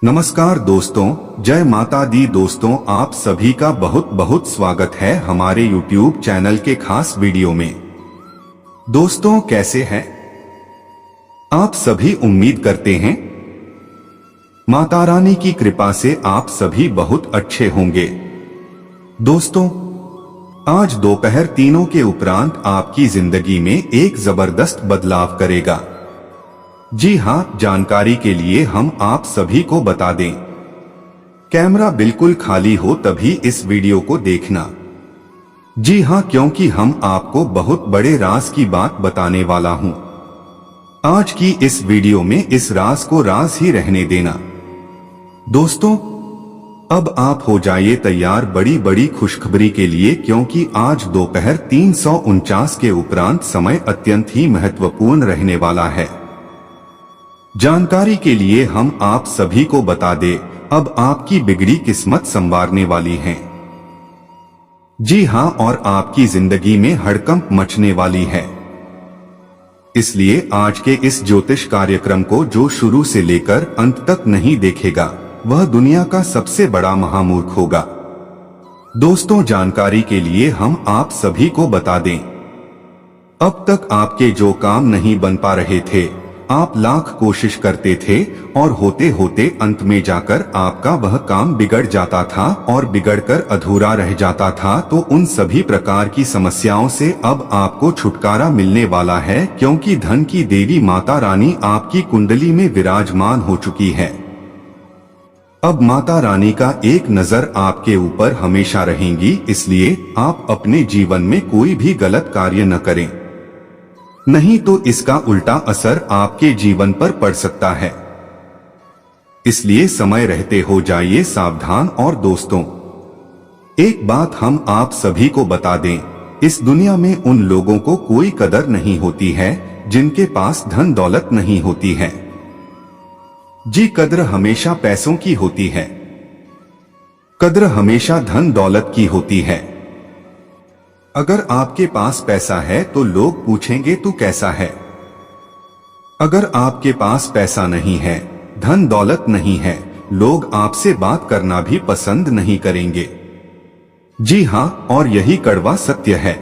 नमस्कार दोस्तों, जय माता दी। दोस्तों, आप सभी का बहुत बहुत स्वागत है हमारे YouTube चैनल के खास वीडियो में। दोस्तों, कैसे हैं आप सभी? उम्मीद करते हैं माता रानी की कृपा से आप सभी बहुत अच्छे होंगे। दोस्तों, आज दोपहर 3 के उपरांत आपकी जिंदगी में एक जबरदस्त बदलाव करेगा। जी हाँ, जानकारी के लिए हम आप सभी को बता दें, कैमरा बिल्कुल खाली हो तभी इस वीडियो को देखना। जी हाँ, क्योंकि हम आपको बहुत बड़े राज की बात बताने वाला हूँ। आज की इस वीडियो में इस राज को राज ही रहने देना। दोस्तों, अब आप हो जाइए तैयार बड़ी बड़ी खुशखबरी के लिए, क्योंकि आज दोपहर 349 के उपरांत समय अत्यंत ही महत्वपूर्ण रहने वाला है। जानकारी के लिए हम आप सभी को बता दें, अब आपकी बिगड़ी किस्मत संवारने वाली है। जी हां, और आपकी जिंदगी में हड़कंप मचने वाली है। इसलिए आज के इस ज्योतिष कार्यक्रम को जो शुरू से लेकर अंत तक नहीं देखेगा, वह दुनिया का सबसे बड़ा महामूर्ख होगा। दोस्तों, जानकारी के लिए हम आप सभी को बता दें, अब तक आपके जो काम नहीं बन पा रहे थे, आप लाख कोशिश करते थे और होते होते अंत में जाकर आपका वह काम बिगड़ जाता था और बिगड़कर अधूरा रह जाता था, तो उन सभी प्रकार की समस्याओं से अब आपको छुटकारा मिलने वाला है, क्योंकि धन की देवी माता रानी आपकी कुंडली में विराजमान हो चुकी है। अब माता रानी का एक नजर आपके ऊपर हमेशा रहेंगी, इसलिए आप अपने जीवन में कोई भी गलत कार्य न करें, नहीं तो इसका उल्टा असर आपके जीवन पर पड़ सकता है। इसलिए समय रहते हो जाइए सावधान। और दोस्तों, एक बात हम आप सभी को बता दें, इस दुनिया में उन लोगों को कोई कदर नहीं होती है जिनके पास धन दौलत नहीं होती है। जी, कद्र हमेशा पैसों की होती है, कद्र हमेशा धन दौलत की होती है। अगर आपके पास पैसा है तो लोग पूछेंगे तू कैसा है। अगर आपके पास पैसा नहीं है, धन दौलत नहीं है, लोग आपसे बात करना भी पसंद नहीं करेंगे। जी हां, और यही कड़वा सत्य है।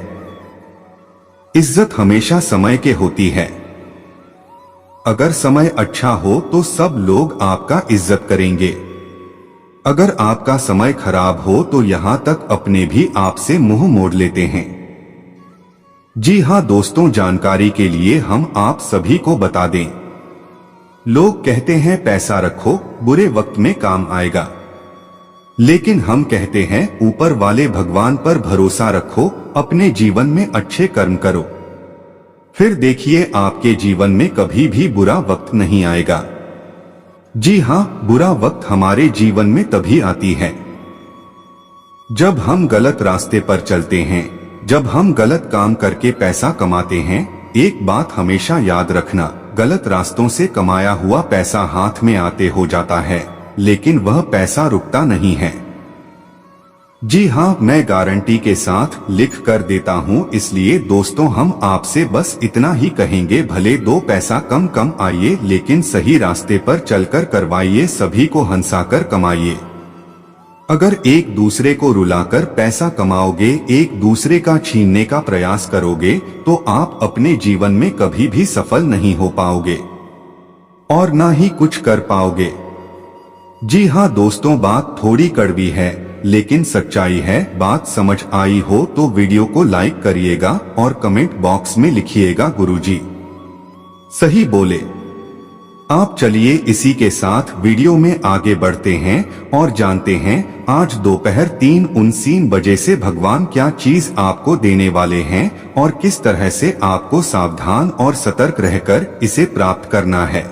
इज्जत हमेशा समय के होती है। अगर समय अच्छा हो तो सब लोग आपका इज्जत करेंगे। अगर आपका समय खराब हो तो यहां तक अपने भी आपसे मुंह मोड़ लेते हैं। जी हां दोस्तों, जानकारी के लिए हम आप सभी को बता दें, लोग कहते हैं पैसा रखो, बुरे वक्त में काम आएगा, लेकिन हम कहते हैं ऊपर वाले भगवान पर भरोसा रखो, अपने जीवन में अच्छे कर्म करो, फिर देखिए आपके जीवन में कभी भी बुरा वक्त नहीं आएगा। जी हां, बुरा वक्त हमारे जीवन में तभी आती है जब हम गलत रास्ते पर चलते हैं, जब हम गलत काम करके पैसा कमाते हैं। एक बात हमेशा याद रखना, गलत रास्तों से कमाया हुआ पैसा हाथ में आते हो जाता है, लेकिन वह पैसा रुकता नहीं है। जी हां, मैं गारंटी के साथ लिख कर देता हूं। इसलिए दोस्तों, हम आपसे बस इतना ही कहेंगे, भले 2 पैसा कम कम आइए, लेकिन सही रास्ते पर चलकर करवाइए, सभी को हंसाकर कमाइए। अगर एक दूसरे को रुलाकर पैसा कमाओगे, एक दूसरे का छीनने का प्रयास करोगे, तो आप अपने जीवन में कभी भी सफल नहीं हो पाओगे और ना ही कुछ कर पाओगे। जी हां दोस्तों, बात थोड़ी कड़वी है लेकिन सच्चाई है। बात समझ आई हो तो वीडियो को लाइक करिएगा और कमेंट बॉक्स में लिखिएगा गुरुजी सही बोले। आप चलिए इसी के साथ वीडियो में आगे बढ़ते हैं और जानते हैं आज दोपहर 3:49 बजे से भगवान क्या चीज आपको देने वाले हैं और किस तरह से आपको सावधान और सतर्क रहकर इसे प्राप्त करना है।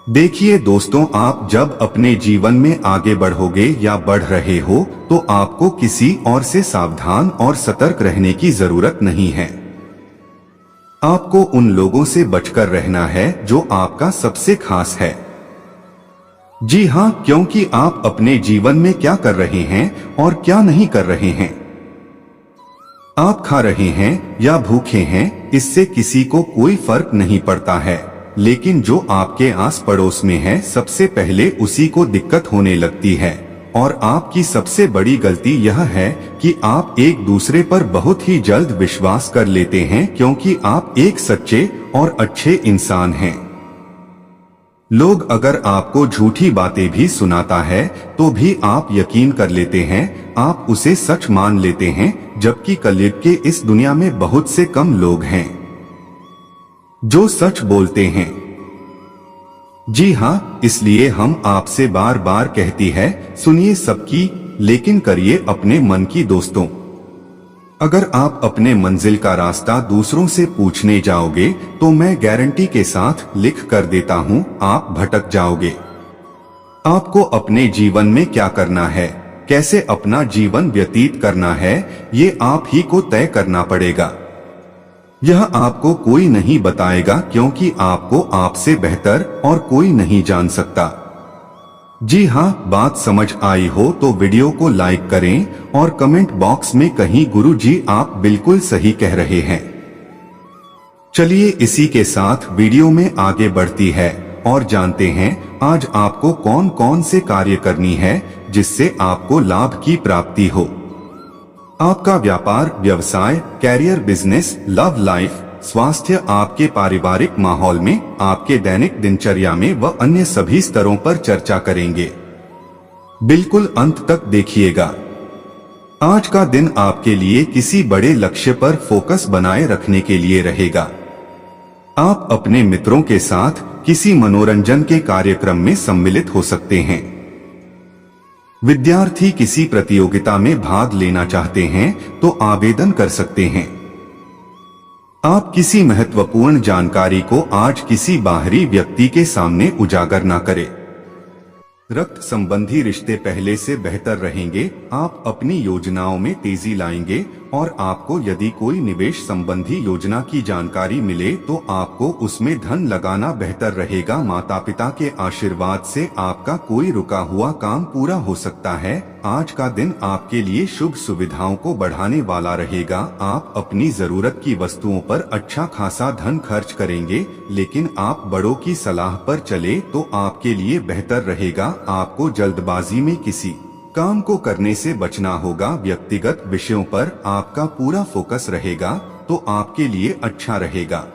देखिए दोस्तों, आप जब अपने जीवन में आगे बढ़ोगे या बढ़ रहे हो तो आपको किसी और से सावधान और सतर्क रहने की जरूरत नहीं है। आपको उन लोगों से बचकर रहना है जो आपका सबसे खास है। जी हां, क्योंकि आप अपने जीवन में क्या कर रहे हैं और क्या नहीं कर रहे हैं, आप खा रहे हैं या भूखे हैं, इससे किसी को कोई फर्क नहीं पड़ता है। लेकिन जो आपके आस पड़ोस में है सबसे पहले उसी को दिक्कत होने लगती है। और आपकी सबसे बड़ी गलती यह है कि आप एक दूसरे पर बहुत ही जल्द विश्वास कर लेते हैं, क्योंकि आप एक सच्चे और अच्छे इंसान हैं। लोग अगर आपको झूठी बातें भी सुनाता है तो भी आप यकीन कर लेते हैं, आप उसे सच मान लेते हैं, जबकि कलयुग के इस दुनिया में बहुत से कम लोग हैं जो सच बोलते हैं। जी हाँ, इसलिए हम आपसे बार बार कहती है, सुनिए सबकी लेकिन करिए अपने मन की दोस्तों। अगर आप अपने मंजिल का रास्ता दूसरों से पूछने जाओगे तो मैं गारंटी के साथ लिख कर देता हूँ, आप भटक जाओगे। आपको अपने जीवन में क्या करना है, कैसे अपना जीवन व्यतीत करना है, ये आप ही को तय करना पड़ेगा। यह आपको कोई नहीं बताएगा, क्योंकि आपको आपसे बेहतर और कोई नहीं जान सकता। जी हाँ, बात समझ आई हो तो वीडियो को लाइक करें और कमेंट बॉक्स में कहीं गुरु जी आप बिल्कुल सही कह रहे हैं। चलिए इसी के साथ वीडियो में आगे बढ़ती है और जानते हैं आज आपको कौन कौन से कार्य करनी है जिससे आपको लाभ की प्राप्ति हो। आपका व्यापार, व्यवसाय, कैरियर, बिजनेस, लव लाइफ, स्वास्थ्य, आपके पारिवारिक माहौल में, आपके दैनिक दिनचर्या में व अन्य सभी स्तरों पर चर्चा करेंगे। बिल्कुल अंत तक देखिएगा। आज का दिन आपके लिए किसी बड़े लक्ष्य पर फोकस बनाए रखने के लिए रहेगा। आप अपने मित्रों के साथ किसी मनोरंजन के कार्यक्रम में सम्मिलित हो सकते हैं। विद्यार्थी किसी प्रतियोगिता में भाग लेना चाहते हैं तो आवेदन कर सकते हैं। आप किसी महत्वपूर्ण जानकारी को आज किसी बाहरी व्यक्ति के सामने उजागर न करें। रक्त संबंधी रिश्ते पहले से बेहतर रहेंगे, आप अपनी योजनाओं में तेजी लाएंगे और आपको यदि कोई निवेश संबंधी योजना की जानकारी मिले तो आपको उसमें धन लगाना बेहतर रहेगा। माता पिता के आशीर्वाद से आपका कोई रुका हुआ काम पूरा हो सकता है। आज का दिन आपके लिए शुभ सुविधाओं को बढ़ाने वाला रहेगा। आप अपनी जरूरत की वस्तुओं पर अच्छा खासा धन खर्च करेंगे, लेकिन आप बड़ों की सलाह पर चले तो आपके लिए बेहतर रहेगा। आपको जल्दबाजी में किसी काम को करने से बचना होगा। व्यक्तिगत विषयों पर आपका पूरा फोकस रहेगा तो आपके लिए अच्छा रहेगा।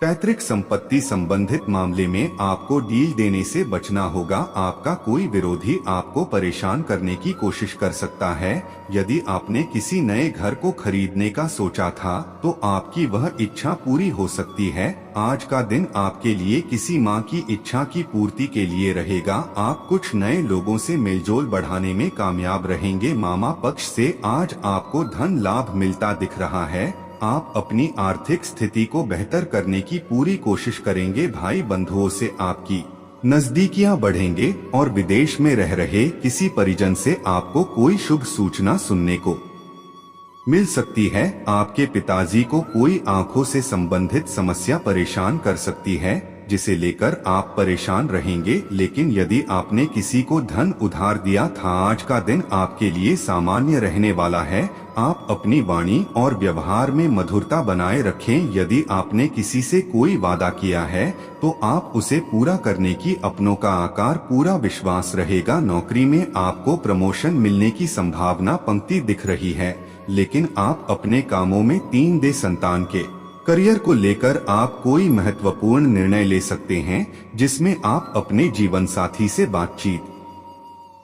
पैतृक संपत्ति संबंधित मामले में आपको डील देने से बचना होगा। आपका कोई विरोधी आपको परेशान करने की कोशिश कर सकता है। यदि आपने किसी नए घर को खरीदने का सोचा था तो आपकी वह इच्छा पूरी हो सकती है। आज का दिन आपके लिए किसी माँ की इच्छा की पूर्ति के लिए रहेगा। आप कुछ नए लोगों से मेलजोल बढ़ाने में कामयाब रहेंगे। मामा पक्ष से आज आपको धन लाभ मिलता दिख रहा है। आप अपनी आर्थिक स्थिति को बेहतर करने की पूरी कोशिश करेंगे। भाई बंधुओं से आपकी नजदीकियां बढ़ेंगे और विदेश में रह रहे किसी परिजन से आपको कोई शुभ सूचना सुनने को मिल सकती है। आपके पिताजी को कोई आंखों से संबंधित समस्या परेशान कर सकती है, जिसे लेकर आप परेशान रहेंगे। लेकिन यदि आपने किसी को धन उधार दिया था, आज का दिन आपके लिए सामान्य रहने वाला है। आप अपनी वाणी और व्यवहार में मधुरता बनाए रखें। यदि आपने किसी से कोई वादा किया है तो आप उसे पूरा करने की अपनों का आकार पूरा विश्वास रहेगा। नौकरी में आपको प्रमोशन मिलने की संभावना पंक्ति दिख रही है, लेकिन आप अपने कामों में 3 दे संतान के करियर को लेकर आप कोई महत्वपूर्ण निर्णय ले सकते हैं, जिसमें आप अपने जीवन साथी से बातचीत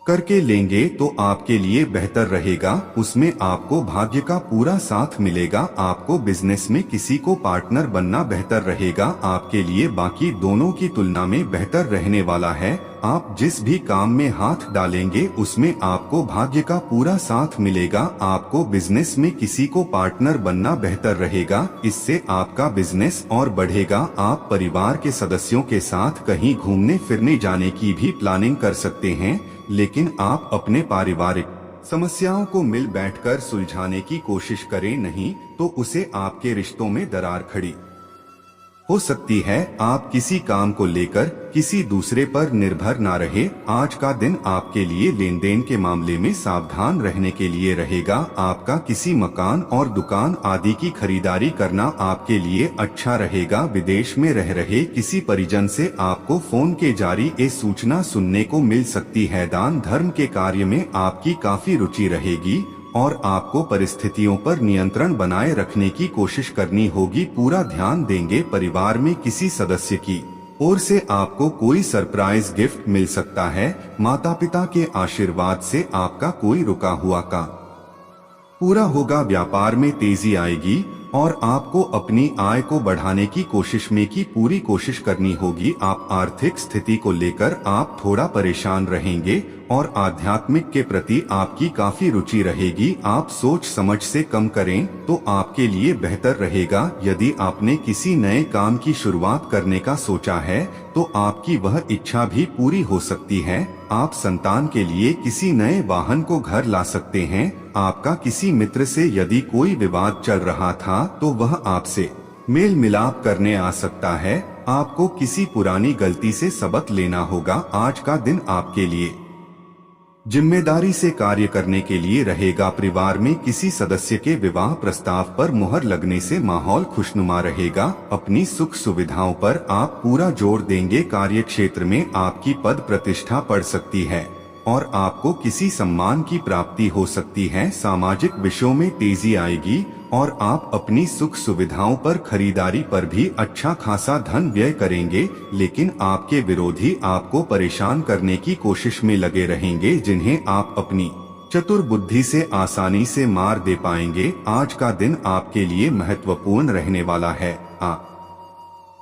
करके लेंगे तो आपके लिए बेहतर रहेगा। उसमें आपको भाग्य का पूरा साथ मिलेगा। आपको बिजनेस में किसी को पार्टनर बनना बेहतर रहेगा। आपके लिए बाकी दोनों की तुलना में बेहतर रहने वाला है। आप जिस भी काम में हाथ डालेंगे उसमें आपको भाग्य का पूरा साथ मिलेगा। आपको बिजनेस में किसी को पार्टनर बनना बेहतर रहेगा, इससे आपका बिजनेस और बढ़ेगा। आप परिवार के सदस्यों के साथ कहीं घूमने फिरने जाने की भी प्लानिंग कर सकते हैं, लेकिन आप अपने पारिवारिक समस्याओं को मिल बैठकर सुलझाने की कोशिश करें, नहीं तो उसे आपके रिश्तों में दरार खड़ी हो सकती है आप किसी काम को लेकर किसी दूसरे पर निर्भर ना रहे। आज का दिन आपके लिए लेन देन के मामले में सावधान रहने के लिए रहेगा। आपका किसी मकान और दुकान आदि की खरीदारी करना आपके लिए अच्छा रहेगा। विदेश में रह रहे किसी परिजन से आपको फोन के जरिए सूचना सुनने को मिल सकती है। दान धर्म के कार्य में आपकी काफी रुचि रहेगी और आपको परिस्थितियों पर नियंत्रण बनाए रखने की कोशिश करनी होगी। पूरा ध्यान देंगे। परिवार में किसी सदस्य की ओर से आपको कोई सरप्राइज गिफ्ट मिल सकता है। माता पिता के आशीर्वाद से आपका कोई रुका हुआ काम पूरा होगा। व्यापार में तेजी आएगी और आपको अपनी आय को बढ़ाने की कोशिश में की पूरी कोशिश करनी होगी। आप आर्थिक स्थिति को लेकर आप थोड़ा परेशान रहेंगे और आध्यात्मिक के प्रति आपकी काफी रुचि रहेगी। आप सोच समझ से कम करें तो आपके लिए बेहतर रहेगा। यदि आपने किसी नए काम की शुरुआत करने का सोचा है तो आपकी वह इच्छा भी पूरी हो सकती है। आप संतान के लिए किसी नए वाहन को घर ला सकते हैं। आपका किसी मित्र से यदि कोई विवाद चल रहा था तो वह आपसे मेल मिलाप करने आ सकता है। आपको किसी पुरानी गलती से सबक लेना होगा। आज का दिन आपके लिए जिम्मेदारी से कार्य करने के लिए रहेगा। परिवार में किसी सदस्य के विवाह प्रस्ताव पर मुहर लगने से माहौल खुशनुमा रहेगा। अपनी सुख सुविधाओं पर आप पूरा जोर देंगे। कार्य क्षेत्र में आपकी पद प्रतिष्ठा बढ़ सकती है और आपको किसी सम्मान की प्राप्ति हो सकती है। सामाजिक विषयों में तेजी आएगी और आप अपनी सुख सुविधाओं पर खरीदारी पर भी अच्छा खासा धन व्यय करेंगे। लेकिन आपके विरोधी आपको परेशान करने की कोशिश में लगे रहेंगे, जिन्हें आप अपनी चतुर बुद्धि से आसानी से मार दे पाएंगे। आज का दिन आपके लिए महत्वपूर्ण रहने वाला है। आप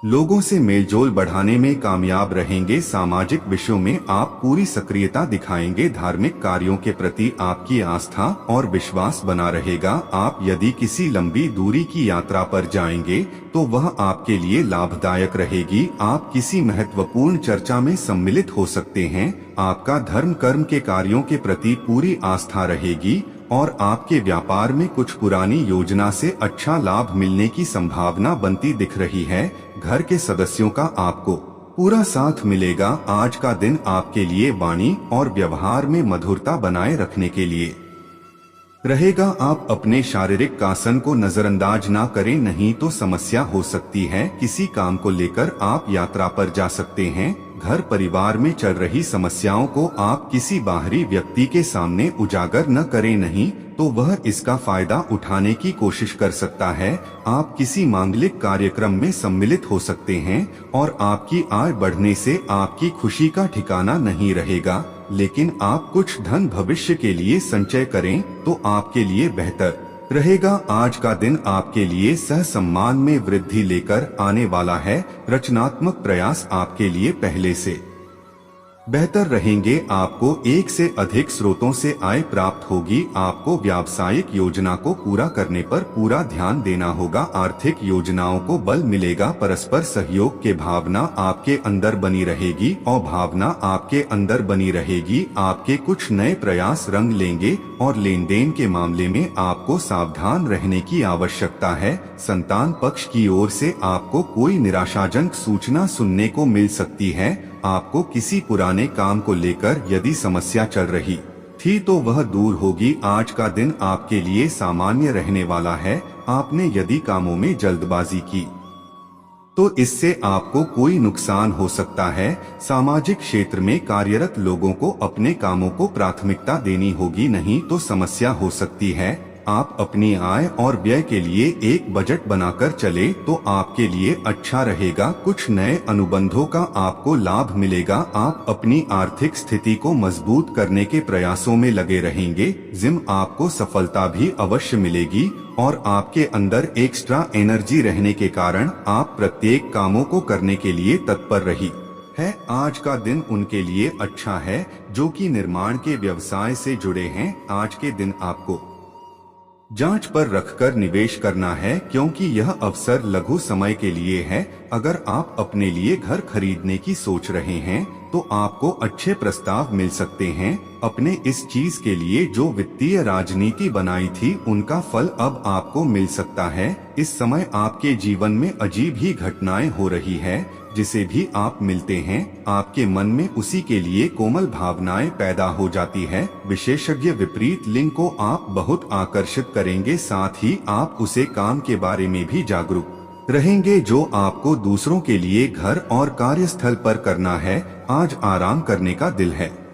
लोगों से मेलजोल बढ़ाने में कामयाब रहेंगे। सामाजिक विषयों में आप पूरी सक्रियता दिखाएंगे। धार्मिक कार्यों के प्रति आपकी आस्था और विश्वास बना रहेगा। आप यदि किसी लंबी दूरी की यात्रा पर जाएंगे तो वह आपके लिए लाभदायक रहेगी। आप किसी महत्वपूर्ण चर्चा में सम्मिलित हो सकते हैं। आपका धर्म कर्म के कार्यों के प्रति पूरी आस्था रहेगी और आपके व्यापार में कुछ पुरानी योजना से अच्छा लाभ मिलने की संभावना बनती दिख रही है। घर के सदस्यों का आपको पूरा साथ मिलेगा। आज का दिन आपके लिए वाणी और व्यवहार में मधुरता बनाए रखने के लिए रहेगा। आप अपने शारीरिक कासन को नजरअंदाज ना करें, नहीं तो समस्या हो सकती है। किसी काम को लेकर आप यात्रा पर जा सकते हैं। घर परिवार में चल रही समस्याओं को आप किसी बाहरी व्यक्ति के सामने उजागर न करें, नहीं तो वह इसका फायदा उठाने की कोशिश कर सकता है। आप किसी मांगलिक कार्यक्रम में सम्मिलित हो सकते हैं और आपकी आय बढ़ने से आपकी खुशी का ठिकाना नहीं रहेगा। लेकिन आप कुछ धन भविष्य के लिए संचय करें तो आपके लिए बेहतर रहेगा। आज का दिन आपके लिए सह सम्मान में वृद्धि लेकर आने वाला है। रचनात्मक प्रयास आपके लिए पहले से बेहतर रहेंगे। आपको एक से अधिक स्रोतों से आय प्राप्त होगी। आपको व्यावसायिक योजना को पूरा करने पर पूरा ध्यान देना होगा। आर्थिक योजनाओं को बल मिलेगा। परस्पर सहयोग के भावना आपके अंदर बनी रहेगी और भावना आपके अंदर बनी रहेगी। आपके कुछ नए प्रयास रंग लेंगे और लेन देन के मामले में आपको सावधान रहने की आवश्यकता है। संतान पक्ष की ओर से आपको कोई निराशाजनक सूचना सुनने को मिल सकती है। आपको किसी पुराने काम को लेकर यदि समस्या चल रही थी तो वह दूर होगी। आज का दिन आपके लिए सामान्य रहने वाला है। आपने यदि कामों में जल्दबाजी की तो इससे आपको कोई नुकसान हो सकता है। सामाजिक क्षेत्र में कार्यरत लोगों को अपने कामों को प्राथमिकता देनी होगी, नहीं तो समस्या हो सकती है। आप अपनी आय और व्यय के लिए एक बजट बनाकर चले तो आपके लिए अच्छा रहेगा। कुछ नए अनुबंधों का आपको लाभ मिलेगा। आप अपनी आर्थिक स्थिति को मजबूत करने के प्रयासों में लगे रहेंगे। जिम आपको सफलता भी अवश्य मिलेगी और आपके अंदर एक्स्ट्रा एनर्जी रहने के कारण आप प्रत्येक कामों को करने के लिए तत्पर रही है। आज का दिन उनके लिए अच्छा है जो कि निर्माण के व्यवसाय से जुड़े हैं। आज के दिन आपको जांच पर रखकर निवेश करना है, क्योंकि यह अवसर लघु समय के लिए है। अगर आप अपने लिए घर खरीदने की सोच रहे हैं तो आपको अच्छे प्रस्ताव मिल सकते हैं। अपने इस चीज के लिए जो वित्तीय राजनीति बनाई थी उनका फल अब आपको मिल सकता है। इस समय आपके जीवन में अजीब ही घटनाएं हो रही है। जिसे भी आप मिलते हैं आपके मन में उसी के लिए कोमल भावनाएं पैदा हो जाती है। विशेषज्ञ विपरीत लिंग को आप बहुत आकर्षित करेंगे, साथ ही आप उसे काम के बारे में भी जागरूक रहेंगे जो आपको दूसरों के लिए घर और कार्यस्थल पर करना है। आज आराम करने का दिल है।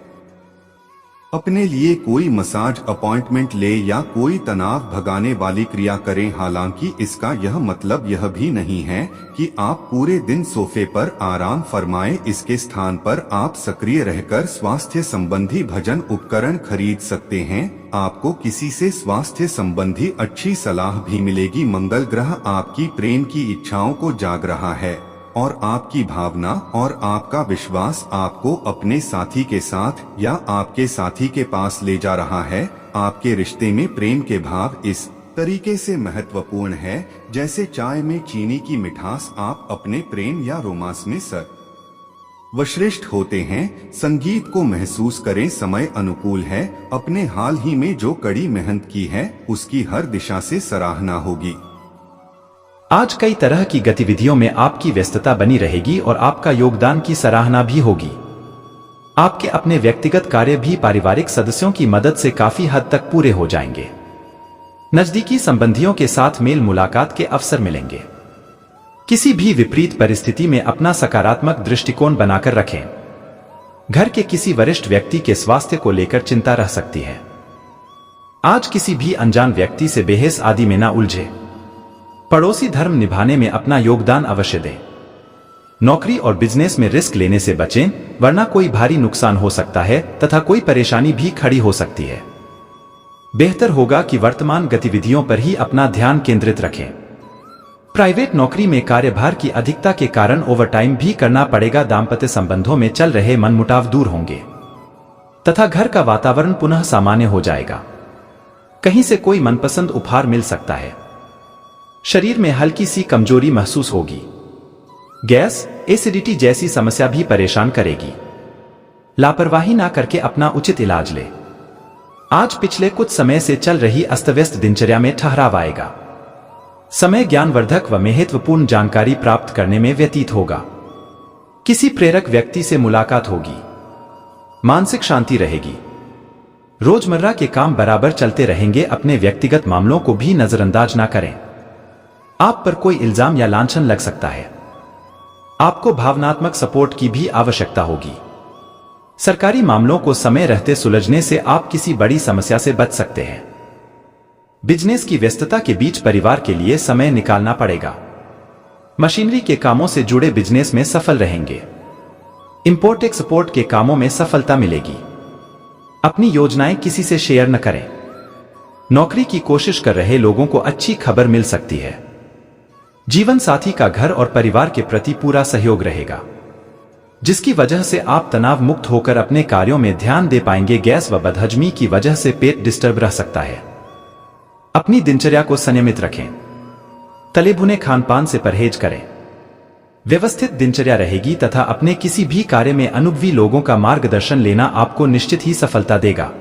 अपने लिए कोई मसाज अपॉइंटमेंट ले या कोई तनाव भगाने वाली क्रिया करें। हालांकि इसका यह मतलब यह भी नहीं है कि आप पूरे दिन सोफे पर आराम फरमाएं। इसके स्थान पर आप सक्रिय रहकर स्वास्थ्य संबंधी भजन उपकरण खरीद सकते हैं। आपको किसी से स्वास्थ्य संबंधी अच्छी सलाह भी मिलेगी। मंगल ग्रह आपकी प्रेम की इच्छाओं को जाग रहा है और आपकी भावना और आपका विश्वास आपको अपने साथी के साथ या आपके साथी के पास ले जा रहा है। आपके रिश्ते में प्रेम के भाव इस तरीके से महत्वपूर्ण है जैसे चाय में चीनी की मिठास। आप अपने प्रेम या रोमांस में सर्वश्रेष्ठ होते हैं। संगीत को महसूस करें, समय अनुकूल है। अपने हाल ही में जो कड़ी मेहनत की है उसकी हर दिशा से सराहना होगी। आज कई तरह की गतिविधियों में आपकी व्यस्तता बनी रहेगी और आपका योगदान की सराहना भी होगी। आपके अपने व्यक्तिगत कार्य भी पारिवारिक सदस्यों की मदद से काफी हद तक पूरे हो जाएंगे। नजदीकी संबंधियों के साथ मेल मुलाकात के अवसर मिलेंगे। किसी भी विपरीत परिस्थिति में अपना सकारात्मक दृष्टिकोण बनाकर रखें। घर के किसी वरिष्ठ व्यक्ति के स्वास्थ्य को लेकर चिंता रह सकती है। आज किसी भी अनजान व्यक्ति से बहस आदि में न उलझे। पड़ोसी धर्म निभाने में अपना योगदान अवश्य दें। नौकरी और बिजनेस में रिस्क लेने से बचें, वरना कोई भारी नुकसान हो सकता है तथा कोई परेशानी भी खड़ी हो सकती है। बेहतर होगा कि वर्तमान गतिविधियों पर ही अपना ध्यान केंद्रित रखें। प्राइवेट नौकरी में कार्यभार की अधिकता के कारण ओवरटाइम भी करना पड़ेगा। दाम्पत्य संबंधों में चल रहे मनमुटाव दूर होंगे तथा घर का वातावरण पुनः सामान्य हो जाएगा। कहीं से कोई मनपसंद उपहार मिल सकता है। शरीर में हल्की सी कमजोरी महसूस होगी। गैस, एसिडिटी जैसी समस्या भी परेशान करेगी। लापरवाही ना करके अपना उचित इलाज ले। आज पिछले कुछ समय से चल रही अस्तव्यस्त दिनचर्या में ठहराव आएगा। समय ज्ञानवर्धक व महत्वपूर्ण जानकारी प्राप्त करने में व्यतीत होगा। किसी प्रेरक व्यक्ति से मुलाकात होगी। मानसिक शांति रहेगी। रोजमर्रा के काम बराबर चलते रहेंगे। अपने व्यक्तिगत मामलों को भी नजरअंदाज ना करें। आप पर कोई इल्जाम या लांछन लग सकता है। आपको भावनात्मक सपोर्ट की भी आवश्यकता होगी। सरकारी मामलों को समय रहते सुलझने से आप किसी बड़ी समस्या से बच सकते हैं। बिजनेस की व्यस्तता के बीच परिवार के लिए समय निकालना पड़ेगा। मशीनरी के कामों से जुड़े बिजनेस में सफल रहेंगे। इंपोर्ट एक्सपोर्ट के कामों में सफलता मिलेगी। अपनी योजनाएं किसी से शेयर न करें। नौकरी की कोशिश कर रहे लोगों को अच्छी खबर मिल सकती है। जीवन साथी का घर और परिवार के प्रति पूरा सहयोग रहेगा, जिसकी वजह से आप तनाव मुक्त होकर अपने कार्यों में ध्यान दे पाएंगे। गैस व बदहजमी की वजह से पेट डिस्टर्ब रह सकता है। अपनी दिनचर्या को संयमित रखें। तले भुने खानपान से परहेज करें। व्यवस्थित दिनचर्या रहेगी तथा अपने किसी भी कार्य में अनुभवी लोगों का मार्गदर्शन लेना आपको निश्चित ही सफलता देगा।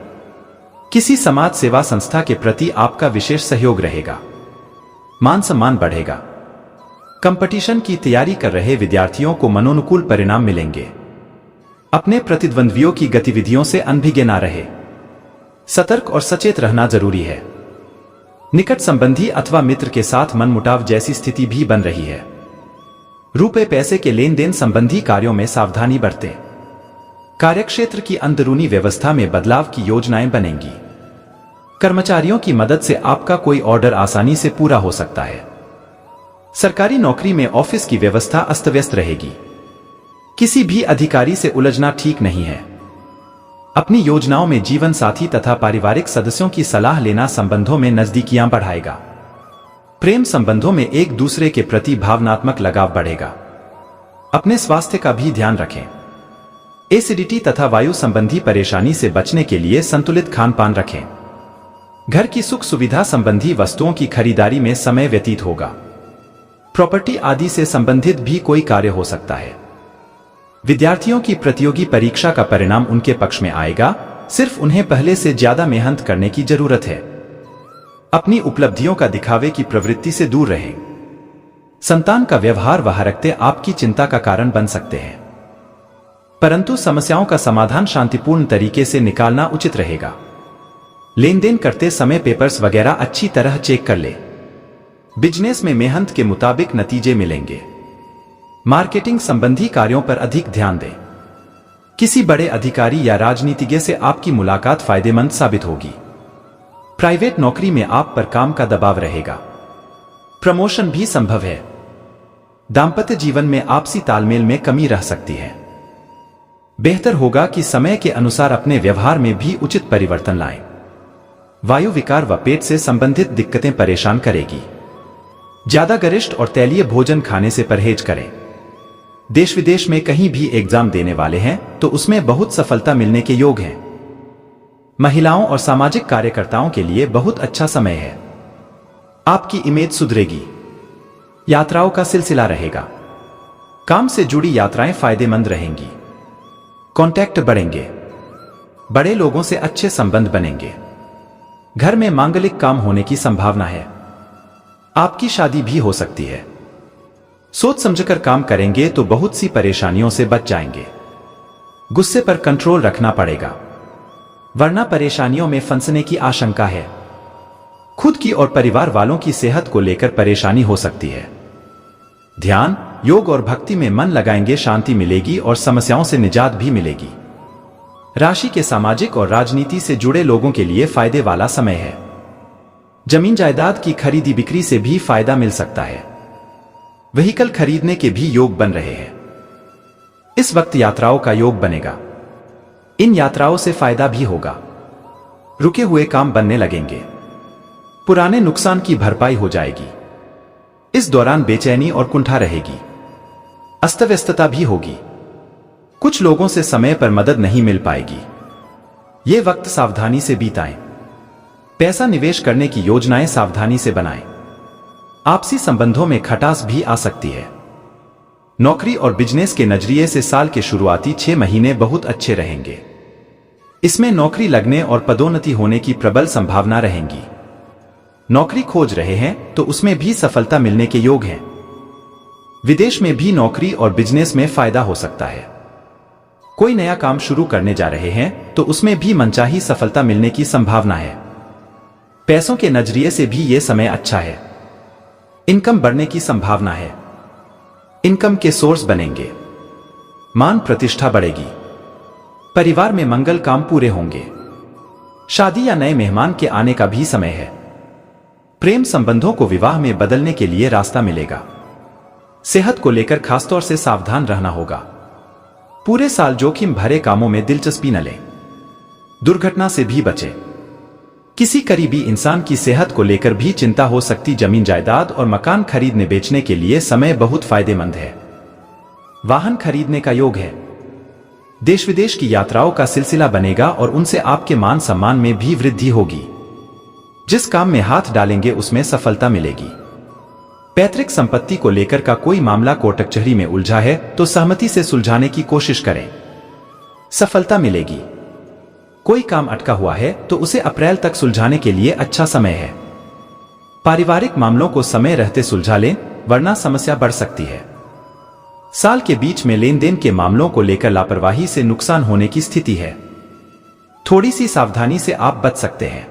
किसी समाज सेवा संस्था के प्रति आपका विशेष सहयोग रहेगा। मान सम्मान बढ़ेगा। कंपटीशन की तैयारी कर रहे विद्यार्थियों को मनोनुकूल परिणाम मिलेंगे। अपने प्रतिद्वंद्वियों की गतिविधियों से अनभिज्ञ ना रहे। सतर्क और सचेत रहना जरूरी है। निकट संबंधी अथवा मित्र के साथ मनमुटाव जैसी स्थिति भी बन रही है। रुपए पैसे के लेन देन संबंधी कार्यों में सावधानी बरतें। कार्यक्षेत्र की अंदरूनी व्यवस्था में बदलाव की योजनाएं बनेंगी। कर्मचारियों की मदद से आपका कोई ऑर्डर आसानी से पूरा हो सकता है। सरकारी नौकरी में ऑफिस की व्यवस्था अस्त व्यस्त रहेगी। किसी भी अधिकारी से उलझना ठीक नहीं है। अपनी योजनाओं में जीवन साथी तथा पारिवारिक सदस्यों की सलाह लेना संबंधों में नजदीकियां बढ़ाएगा। प्रेम संबंधों में एक दूसरे के प्रति भावनात्मक लगाव बढ़ेगा। अपने स्वास्थ्य का भी ध्यान रखें। एसिडिटी तथा वायु संबंधी परेशानी से बचने के लिए संतुलित खान-पान रखें। घर की सुख सुविधा संबंधी वस्तुओं की खरीदारी में समय व्यतीत होगा। प्रॉपर्टी आदि से संबंधित भी कोई कार्य हो सकता है। विद्यार्थियों की प्रतियोगी परीक्षा का परिणाम उनके पक्ष में आएगा, सिर्फ उन्हें पहले से ज्यादा मेहनत करने की जरूरत है। अपनी उपलब्धियों का दिखावे की प्रवृत्ति से दूर रहें। संतान का व्यवहार वह रखते आपकी चिंता का कारण बन सकते हैं, परंतु समस्याओं का समाधान शांतिपूर्ण तरीके से निकालना उचित रहेगा। लेन देन करते समय पेपर्स वगैरह अच्छी तरह चेक कर ले। बिजनेस में मेहनत के मुताबिक नतीजे मिलेंगे। मार्केटिंग संबंधी कार्यों पर अधिक ध्यान दें। किसी बड़े अधिकारी या राजनीतिज्ञ से आपकी मुलाकात फायदेमंद साबित होगी। प्राइवेट नौकरी में आप पर काम का दबाव रहेगा। प्रमोशन भी संभव है। दांपत्य जीवन में आपसी तालमेल में कमी रह सकती है। बेहतर होगा कि समय के अनुसार अपने व्यवहार में भी उचित परिवर्तन लाएं। वायु विकार व पेट से संबंधित दिक्कतें परेशान करेगी। ज्यादा गरिष्ठ और तैलीय भोजन खाने से परहेज करें। देश विदेश में कहीं भी एग्जाम देने वाले हैं तो उसमें बहुत सफलता मिलने के योग हैं। महिलाओं और सामाजिक कार्यकर्ताओं के लिए बहुत अच्छा समय है। आपकी इमेज सुधरेगी। यात्राओं का सिलसिला रहेगा। काम से जुड़ी यात्राएं फायदेमंद रहेंगी। कॉन्टैक्ट बढ़ेंगे। बड़े लोगों से अच्छे संबंध बनेंगे। घर में मांगलिक काम होने की संभावना है। आपकी शादी भी हो सकती है। सोच समझकर काम करेंगे तो बहुत सी परेशानियों से बच जाएंगे। गुस्से पर कंट्रोल रखना पड़ेगा, वरना परेशानियों में फंसने की आशंका है। खुद की और परिवार वालों की सेहत को लेकर परेशानी हो सकती है। ध्यान, योग और भक्ति में मन लगाएंगे, शांति मिलेगी और समस्याओं से निजात भी मिलेगी। राशि के सामाजिक और राजनीति से जुड़े लोगों के लिए फायदे वाला समय है। जमीन जायदाद की खरीदी बिक्री से भी फायदा मिल सकता है। व्हीकल खरीदने के भी योग बन रहे हैं। इस वक्त यात्राओं का योग बनेगा। इन यात्राओं से फायदा भी होगा। रुके हुए काम बनने लगेंगे। पुराने नुकसान की भरपाई हो जाएगी। इस दौरान बेचैनी और कुंठा रहेगी। अस्तव्यस्तता भी होगी। कुछ लोगों से समय पर मदद नहीं मिल पाएगी। ये वक्त सावधानी से बीताएं। पैसा निवेश करने की योजनाएं सावधानी से बनाएं। आपसी संबंधों में खटास भी आ सकती है। नौकरी और बिजनेस के नजरिए से साल के शुरुआती 6 महीने बहुत अच्छे रहेंगे। इसमें नौकरी लगने और पदोन्नति होने की प्रबल संभावना रहेंगी। नौकरी खोज रहे हैं तो उसमें भी सफलता मिलने के योग हैं। विदेश में भी नौकरी और बिजनेस में फायदा हो सकता है। कोई नया काम शुरू करने जा रहे हैं तो उसमें भी मनचाही सफलता मिलने की संभावना है। पैसों के नजरिए से भी यह समय अच्छा है। इनकम बढ़ने की संभावना है। इनकम के सोर्स बनेंगे। मान प्रतिष्ठा बढ़ेगी। परिवार में मंगल काम पूरे होंगे। शादी या नए मेहमान के आने का भी समय है। प्रेम संबंधों को विवाह में बदलने के लिए रास्ता मिलेगा। सेहत को लेकर खासतौर से सावधान रहना होगा। पूरे साल जोखिम भरे कामों में दिलचस्पी न लें। दुर्घटना से भी बचें। किसी करीबी इंसान की सेहत को लेकर भी चिंता हो सकती। जमीन जायदाद और मकान खरीदने बेचने के लिए समय बहुत फायदेमंद है। वाहन खरीदने का योग है। देश विदेश की यात्राओं का सिलसिला बनेगा और उनसे आपके मान सम्मान में भी वृद्धि होगी। जिस काम में हाथ डालेंगे उसमें सफलता मिलेगी। पैतृक संपत्ति को लेकर का कोई मामला कोर्ट कचहरी में उलझा है तो सहमति से सुलझाने की कोशिश करें। सफलता मिलेगी। कोई काम अटका हुआ है तो उसे अप्रैल तक सुलझाने के लिए अच्छा समय है। पारिवारिक मामलों को समय रहते सुलझा लें, वरना समस्या बढ़ सकती है। साल के बीच में लेन देन के मामलों को लेकर लापरवाही से नुकसान होने की स्थिति है। थोड़ी सी सावधानी से आप बच सकते हैं।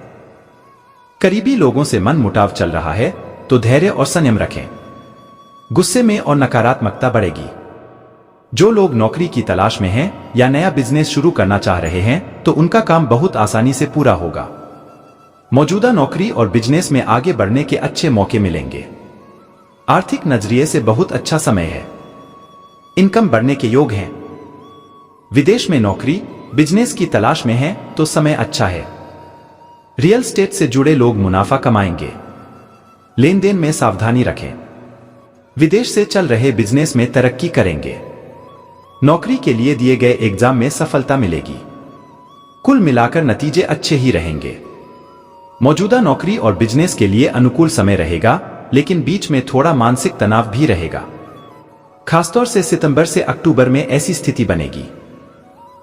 करीबी लोगों से मन मुटाव चल रहा है तो धैर्य और संयम रखें। गुस्से में और नकारात्मकता बढ़ेगी। जो लोग नौकरी की तलाश में हैं या नया बिजनेस शुरू करना चाह रहे हैं तो उनका काम बहुत आसानी से पूरा होगा। मौजूदा नौकरी और बिजनेस में आगे बढ़ने के अच्छे मौके मिलेंगे। आर्थिक नजरिए से बहुत अच्छा समय है। इनकम बढ़ने के योग हैं। विदेश में नौकरी, बिजनेस की तलाश में हैं तो समय अच्छा है। रियल एस्टेट से जुड़े लोग मुनाफा कमाएंगे। लेन देन में सावधानी रखें। विदेश से चल रहे बिजनेस में तरक्की करेंगे। नौकरी के लिए दिए गए एग्जाम में सफलता मिलेगी। कुल मिलाकर नतीजे अच्छे ही रहेंगे। मौजूदा नौकरी और बिजनेस के लिए अनुकूल समय रहेगा, लेकिन बीच में थोड़ा मानसिक तनाव भी रहेगा। खासतौर से सितंबर से अक्टूबर में ऐसी स्थिति बनेगी।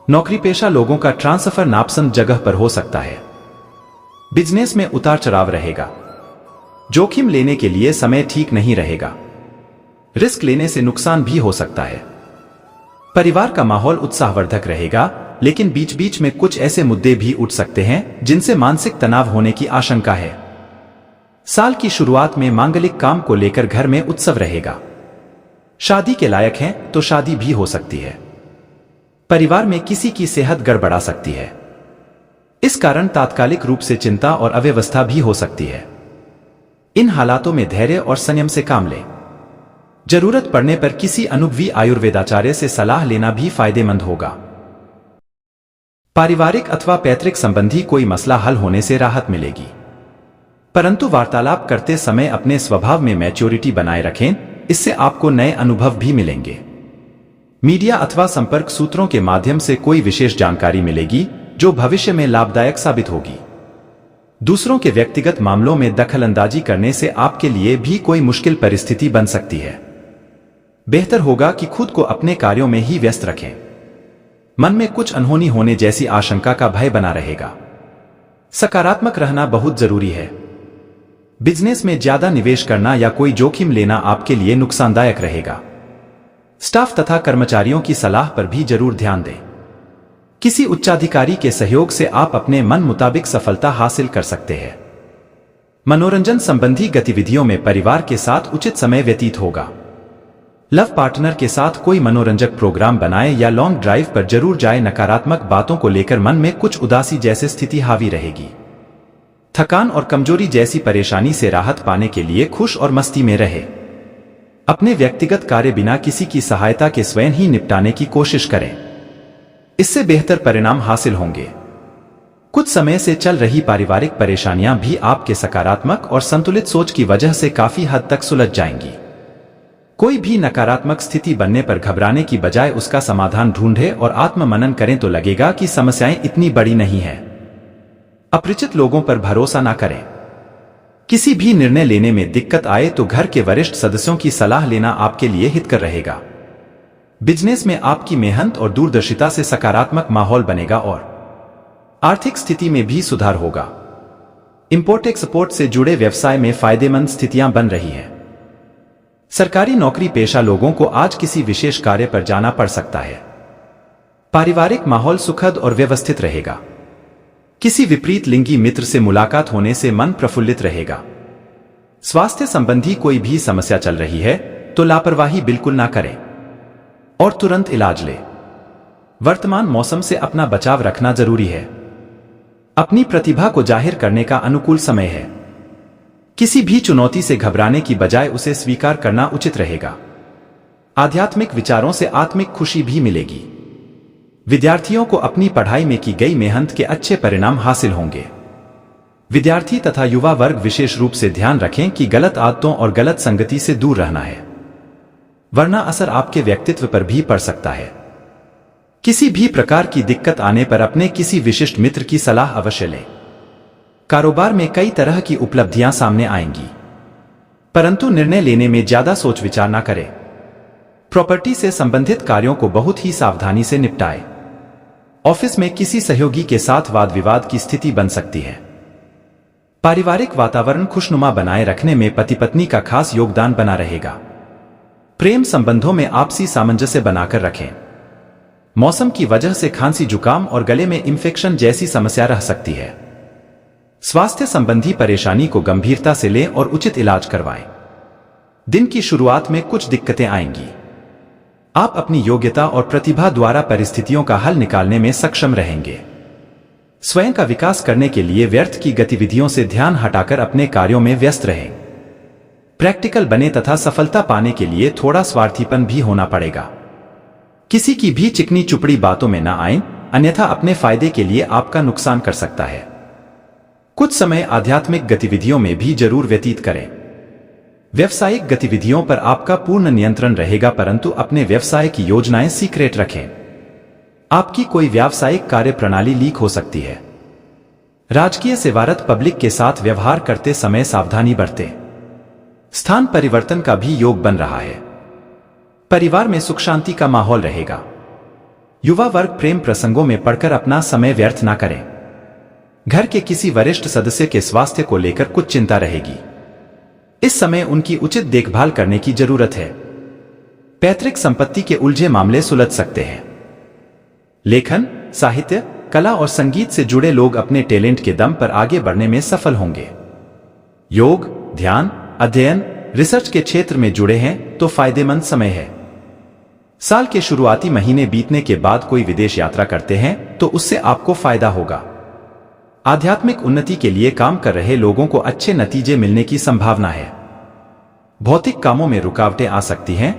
नौकरी पेशा लोगों का ट्रांसफर नापसंद जगह पर हो सकता है। बिजनेस में उतार चढ़ाव रहेगा। जोखिम लेने के लिए समय ठीक नहीं रहेगा। रिस्क लेने से नुकसान भी हो सकता है। परिवार का माहौल उत्साहवर्धक रहेगा, लेकिन बीच बीच में कुछ ऐसे मुद्दे भी उठ सकते हैं जिनसे मानसिक तनाव होने की आशंका है। साल की शुरुआत में मांगलिक काम को लेकर घर में उत्सव रहेगा। शादी के लायक हैं तो शादी भी हो सकती है। परिवार में किसी की सेहत गड़बड़ा सकती है। इस कारण तात्कालिक रूप से चिंता और अव्यवस्था भी हो सकती है। इन हालातों में धैर्य और संयम से काम लें। जरूरत पड़ने पर किसी अनुभवी आयुर्वेदाचार्य से सलाह लेना भी फायदेमंद होगा। पारिवारिक अथवा पैतृक संबंधी कोई मसला हल होने से राहत मिलेगी, परंतु वार्तालाप करते समय अपने स्वभाव में मैच्योरिटी बनाए रखें, इससे आपको नए अनुभव भी मिलेंगे। मीडिया अथवा संपर्क सूत्रों के माध्यम से कोई विशेष जानकारी मिलेगी जो भविष्य में लाभदायक साबित होगी। दूसरों के व्यक्तिगत मामलों में दखलंदाजी करने से आपके लिए भी कोई मुश्किल परिस्थिति बन सकती है। बेहतर होगा कि खुद को अपने कार्यों में ही व्यस्त रखें। मन में कुछ अनहोनी होने जैसी आशंका का भय बना रहेगा। सकारात्मक रहना बहुत जरूरी है। बिजनेस में ज्यादा निवेश करना या कोई जोखिम लेना आपके लिए नुकसानदायक रहेगा। स्टाफ तथा कर्मचारियों की सलाह पर भी जरूर ध्यान दें। किसी उच्चाधिकारी के सहयोग से आप अपने मन मुताबिक सफलता हासिल कर सकते हैं। मनोरंजन संबंधी गतिविधियों में परिवार के साथ उचित समय व्यतीत होगा। लव पार्टनर के साथ कोई मनोरंजक प्रोग्राम बनाएं या लॉन्ग ड्राइव पर जरूर जाएं। नकारात्मक बातों को लेकर मन में कुछ उदासी जैसी स्थिति हावी रहेगी। थकान और कमजोरी जैसी परेशानी से राहत पाने के लिए खुश और मस्ती में रहे। अपने व्यक्तिगत कार्य बिना किसी की सहायता के स्वयं ही निपटाने की कोशिश करें, इससे बेहतर परिणाम हासिल होंगे। कुछ समय से चल रही पारिवारिक परेशानियां भी आपके सकारात्मक और संतुलित सोच की वजह से काफी हद तक सुलझ जाएंगी। कोई भी नकारात्मक स्थिति बनने पर घबराने की बजाय उसका समाधान ढूंढें और आत्ममनन करें तो लगेगा कि समस्याएं इतनी बड़ी नहीं है। अपरिचित लोगों पर भरोसा ना करें। किसी भी निर्णय लेने में दिक्कत आए तो घर के वरिष्ठ सदस्यों की सलाह लेना आपके लिए हितकर रहेगा। बिजनेस में आपकी मेहनत और दूरदर्शिता से सकारात्मक माहौल बनेगा और आर्थिक स्थिति में भी सुधार होगा। इंपोर्ट एक्सपोर्ट से जुड़े व्यवसाय में फायदेमंद स्थितियां बन रही हैं। सरकारी नौकरी पेशा लोगों को आज किसी विशेष कार्य पर जाना पड़ सकता है। पारिवारिक माहौल सुखद और व्यवस्थित रहेगा। किसी विपरीत लिंगी मित्र से मुलाकात होने से मन प्रफुल्लित रहेगा। स्वास्थ्य संबंधी कोई भी समस्या चल रही है तो लापरवाही बिल्कुल ना करें और तुरंत इलाज लें। वर्तमान मौसम से अपना बचाव रखना जरूरी है। अपनी प्रतिभा को जाहिर करने का अनुकूल समय है। किसी भी चुनौती से घबराने की बजाय उसे स्वीकार करना उचित रहेगा। आध्यात्मिक विचारों से आत्मिक खुशी भी मिलेगी। विद्यार्थियों को अपनी पढ़ाई में की गई मेहनत के अच्छे परिणाम हासिल होंगे। विद्यार्थी तथा युवा वर्ग विशेष रूप से ध्यान रखें कि गलत आदतों और गलत संगति से दूर रहना है, वरना असर आपके व्यक्तित्व पर भी पड़ सकता है। किसी भी प्रकार की दिक्कत आने पर अपने किसी विशिष्ट मित्र की सलाह अवश्य लें। कारोबार में कई तरह की उपलब्धियां सामने आएंगी, परंतु निर्णय लेने में ज्यादा सोच विचार ना करें। प्रॉपर्टी से संबंधित कार्यों को बहुत ही सावधानी से निपटाएं। ऑफिस में किसी सहयोगी के साथ वाद विवाद की स्थिति बन सकती है। पारिवारिक वातावरण खुशनुमा बनाए रखने में पति पत्नी का खास योगदान बना रहेगा। प्रेम संबंधों में आपसी सामंजस्य बनाकर रखें। मौसम की वजह से खांसी जुकाम और गले में इंफेक्शन जैसी समस्या रह सकती है। स्वास्थ्य संबंधी परेशानी को गंभीरता से लें और उचित इलाज करवाएं। दिन की शुरुआत में कुछ दिक्कतें आएंगी। आप अपनी योग्यता और प्रतिभा द्वारा परिस्थितियों का हल निकालने में सक्षम रहेंगे। स्वयं का विकास करने के लिए व्यर्थ की गतिविधियों से ध्यान हटाकर अपने कार्यों में व्यस्त रहें। प्रैक्टिकल बने तथा सफलता पाने के लिए थोड़ा स्वार्थीपन भी होना पड़ेगा। किसी की भी चिकनी चुपड़ी बातों में ना आएं, अन्यथा अपने फायदे के लिए आपका नुकसान कर सकता है। कुछ समय आध्यात्मिक गतिविधियों में भी जरूर व्यतीत करें। व्यवसायिक गतिविधियों पर आपका पूर्ण नियंत्रण रहेगा, परंतु अपने व्यवसाय की योजनाएं सीक्रेट रखें। आपकी कोई व्यावसायिक कार्य प्रणाली लीक हो सकती है। राजकीय सेवारत पब्लिक के साथ व्यवहार करते समय सावधानी बरतें। स्थान परिवर्तन का भी योग बन रहा है। परिवार में सुख शांति का माहौल रहेगा। युवा वर्ग प्रेम प्रसंगों में पड़कर अपना समय व्यर्थ ना करें। घर के किसी वरिष्ठ सदस्य के स्वास्थ्य को लेकर कुछ चिंता रहेगी। इस समय उनकी उचित देखभाल करने की जरूरत है। पैतृक संपत्ति के उलझे मामले सुलझ सकते हैं। लेखन, साहित्य, कला और संगीत से जुड़े लोग अपने टैलेंट के दम पर आगे बढ़ने में सफल होंगे। योग, ध्यान, अध्ययन, रिसर्च के क्षेत्र में जुड़े हैं तो फायदेमंद समय है। साल के शुरुआती महीने बीतने के बाद कोई विदेश यात्रा करते हैं तो उससे आपको फायदा होगा। आध्यात्मिक उन्नति के लिए काम कर रहे लोगों को अच्छे नतीजे मिलने की संभावना है। भौतिक कामों में रुकावटें आ सकती हैं,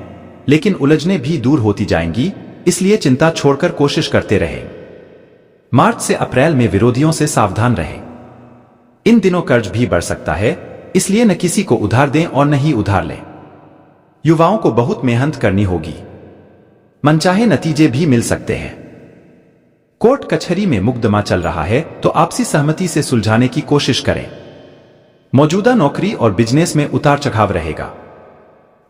लेकिन उलझनें भी दूर होती जाएंगी, इसलिए चिंता छोड़कर कोशिश करते रहें। मार्च से अप्रैल में विरोधियों से सावधान रहें। इन दिनों कर्ज भी बढ़ सकता है, इसलिए न किसी को उधार दें और न ही उधार लें। युवाओं को बहुत मेहनत करनी होगी। मनचाहे नतीजे भी मिल सकते हैं। कोर्ट कचहरी में मुकदमा चल रहा है तो आपसी सहमति से सुलझाने की कोशिश करें। मौजूदा नौकरी और बिजनेस में उतार चढ़ाव रहेगा।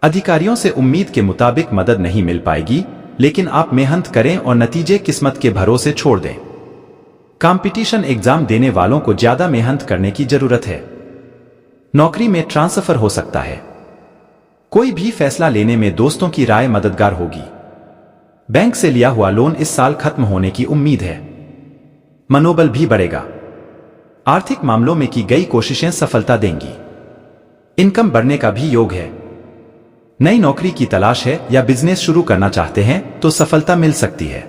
अधिकारियों से उम्मीद के मुताबिक मदद नहीं मिल पाएगी, लेकिन आप मेहनत करें और नतीजे किस्मत के भरोसे छोड़ दें। कंपटीशन एग्जाम देने वालों को ज्यादा मेहनत करने की जरूरत है। नौकरी में ट्रांसफर हो सकता है। कोई भी फैसला लेने में दोस्तों की राय मददगार होगी। बैंक से लिया हुआ लोन इस साल खत्म होने की उम्मीद है। मनोबल भी बढ़ेगा। आर्थिक मामलों में की गई कोशिशें सफलता देंगी। इनकम बढ़ने का भी योग है। नई नौकरी की तलाश है या बिजनेस शुरू करना चाहते हैं तो सफलता मिल सकती है।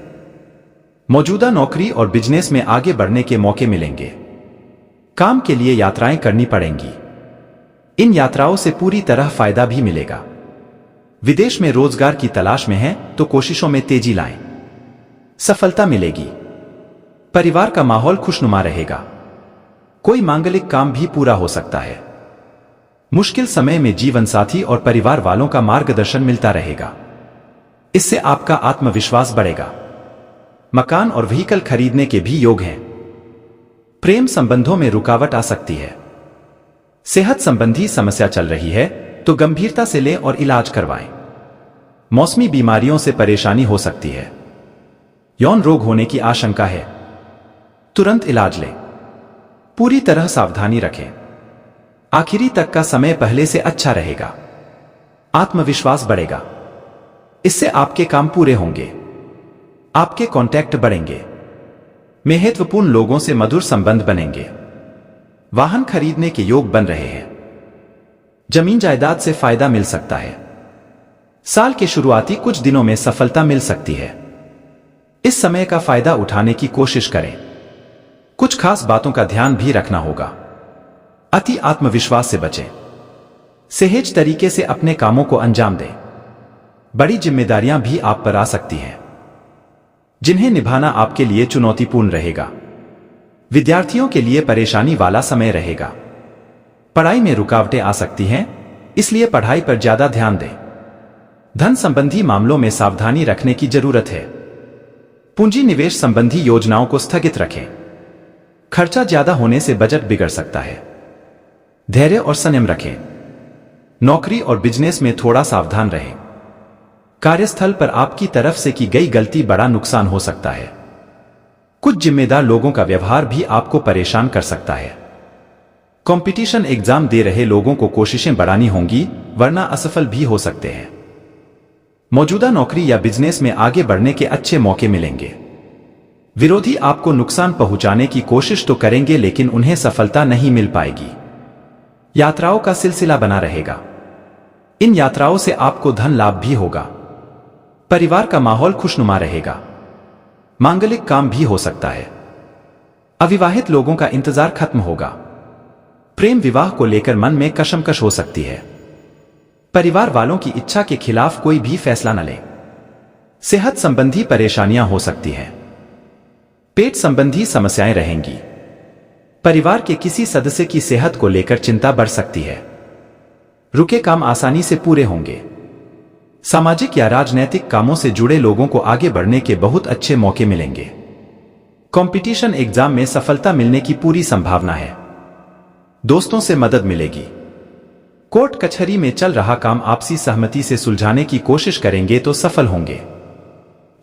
मौजूदा नौकरी और बिजनेस में आगे बढ़ने के मौके मिलेंगे। काम के लिए यात्राएं करनी पड़ेंगी। इन यात्राओं से पूरी तरह फायदा भी मिलेगा। विदेश में रोजगार की तलाश में हैं तो कोशिशों में तेजी लाएं। सफलता मिलेगी। परिवार का माहौल खुशनुमा रहेगा। कोई मांगलिक काम भी पूरा हो सकता है। मुश्किल समय में जीवन साथी और परिवार वालों का मार्गदर्शन मिलता रहेगा। इससे आपका आत्मविश्वास बढ़ेगा। मकान और व्हीकल खरीदने के भी योग हैं। प्रेम संबंधों में रुकावट आ सकती है। सेहत संबंधी समस्या चल रही है तो गंभीरता से लें और इलाज करवाएं। मौसमी बीमारियों से परेशानी हो सकती है। यौन रोग होने की आशंका है। तुरंत इलाज लें। पूरी तरह सावधानी रखें। आखिरी तक का समय पहले से अच्छा रहेगा। आत्मविश्वास बढ़ेगा। इससे आपके काम पूरे होंगे। आपके कॉन्टैक्ट बढ़ेंगे। महत्वपूर्ण लोगों से मधुर संबंध बनेंगे। वाहन खरीदने के योग बन रहे हैं। जमीन जायदाद से फायदा मिल सकता है। साल के शुरुआती कुछ दिनों में सफलता मिल सकती है। इस समय का फायदा उठाने की कोशिश करें। कुछ खास बातों का ध्यान भी रखना होगा। अति आत्मविश्वास से बचें। सहज तरीके से अपने कामों को अंजाम दें। बड़ी जिम्मेदारियां भी आप पर आ सकती हैं, जिन्हें निभाना आपके लिए चुनौतीपूर्ण रहेगा। विद्यार्थियों के लिए परेशानी वाला समय रहेगा। पढ़ाई में रुकावटें आ सकती हैं, इसलिए पढ़ाई पर ज्यादा ध्यान दें। धन संबंधी मामलों में सावधानी रखने की जरूरत है। पूंजी निवेश संबंधी योजनाओं को स्थगित रखें। खर्चा ज्यादा होने से बजट बिगड़ सकता है। धैर्य और संयम रखें। नौकरी और बिजनेस में थोड़ा सावधान रहें। कार्यस्थल पर आपकी तरफ से की गई गलती बड़ा नुकसान हो सकता है। कुछ जिम्मेदार लोगों का व्यवहार भी आपको परेशान कर सकता है। कंपटीशन एग्जाम दे रहे लोगों को कोशिशें बढ़ानी होंगी, वरना असफल भी हो सकते हैं। मौजूदा नौकरी या बिजनेस में आगे बढ़ने के अच्छे मौके मिलेंगे। विरोधी आपको नुकसान पहुंचाने की कोशिश तो करेंगे, लेकिन उन्हें सफलता नहीं मिल पाएगी। यात्राओं का सिलसिला बना रहेगा। इन यात्राओं से आपको धन लाभ भी होगा। परिवार का माहौल खुशनुमा रहेगा। मांगलिक काम भी हो सकता है। अविवाहित लोगों का इंतजार खत्म होगा। प्रेम विवाह को लेकर मन में कशमकश हो सकती है। परिवार वालों की इच्छा के खिलाफ कोई भी फैसला न लें। सेहत संबंधी परेशानियां हो सकती हैं। पेट संबंधी समस्याएं रहेंगी। परिवार के किसी सदस्य की सेहत को लेकर चिंता बढ़ सकती है। रुके काम आसानी से पूरे होंगे। सामाजिक या राजनैतिक कामों से जुड़े लोगों को आगे बढ़ने के बहुत अच्छे मौके मिलेंगे। कंपटीशन एग्जाम में सफलता मिलने की पूरी संभावना है। दोस्तों से मदद मिलेगी। कोर्ट कचहरी में चल रहा काम आपसी सहमति से सुलझाने की कोशिश करेंगे तो सफल होंगे।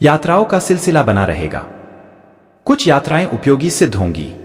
यात्राओं का सिलसिला बना रहेगा। कुछ यात्राएं उपयोगी सिद्ध होंगी।